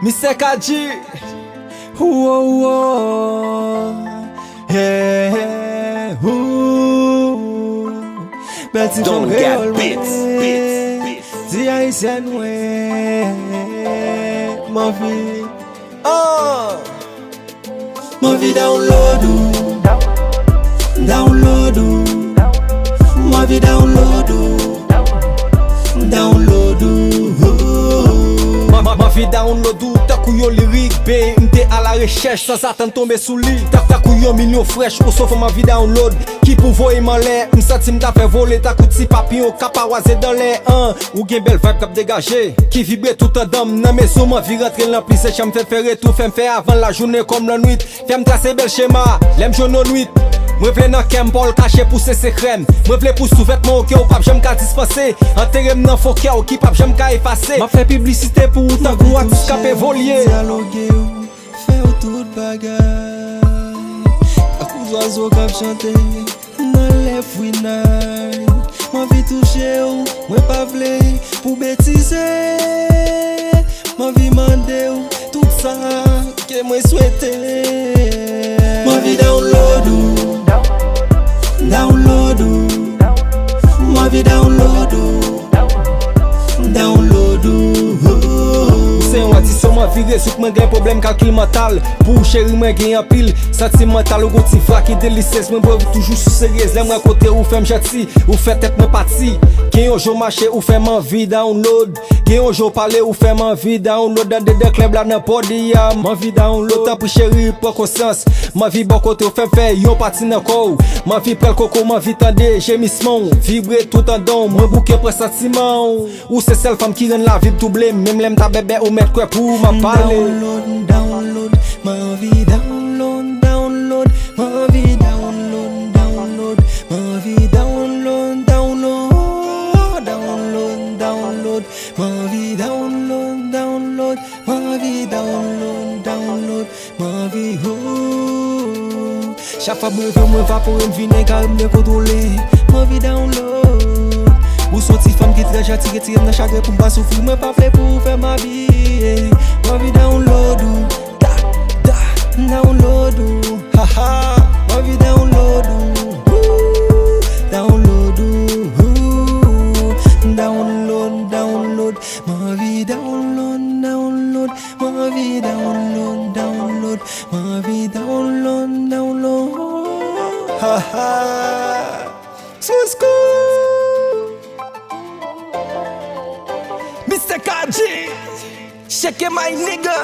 Mr. Kaji. Whoa, whoa. Hey, ooh. Betty Don't get bits. The Haitian way. Ma vie. Oh. Ma vie download. Download. Ma vie download. Download. Ma vie download. Takou yo lyrique B. M'te à la recherche sans attendre tomber sous lit. Takou yo million fresh. Ou sauf ma vie download. Qui pour voyer m'en l'air. M'senti m'ta fait voler. Takou ti papillon kapawaze dans l'air. Ou gen belle vibe kap dégagé. Qui vibre tout en dame. Nan maison ma vie rentre dans pli. C'est cham fait faire tout. Fait faire avant la journée comme la nuit. Fait m'tracer bel schéma. L'aime jaune au nuit. Mwen vle nan kem bol kache pou se sekrem. Mwen vle pou sou vêtement ou pap jem ka dispense. Enterrem nan fokè ou ki pap jem ka efase. Ma fè publicité pou ou tan kou atis kape volye. Dialogue ou, fè ou tout bagay. Akou zoazo kap chante, nan le fwinay. Mwen vi touche ou, mwen pa vle pou betize. Mwen vi mande ou, tout sa ke mwen souete. Mwen vi download ou. Download, ma vie download, download. C'est un wati sur ma vie résout mwen gen problème calcul mental. Pour chéri mwen gen en pile sentimental ou goti frak et délicieuse. Mwen brev toujours sous sérieux. L'aime côté ou femme jati ou fait tête mwen parti. Gen yon jour marché ou fait ma vie download. Gen yon jour parler ou fait ma vie download. Dans des clubs là nan podium. Ma vie download. Tant pour chéri pour conscience. Ma vie bon côté ou fait yon parti nan kou. Ma vie prel coco, ma vie tande gémissement. Vibrer tout en don, moi bouquet pressentiment. Ou c'est celle femme qui rend la vie doublée. Même l'aime ta bébé ou mettre quoi pour m'en parler. Download, download, ma vie download, download, ma vie download, download, ma vie download, download, download, download, ma vie download, download, ma vie download, download, ma vie. Chaque fois que je va pour une vie, car je me contrôler. Ma vie download. Ou sorti femme qui très j'attire, tire dans chaque pour pas souffrir. Mais pas fait pour faire ma vie. Ma vie download. Download. Haha. Ma vie download. Download. Download. Download. Ma vie download. Download. Ma vie download. Download. Ma vie download. Download. Haha. So school. Mr. Kaji, shake it, my nigga.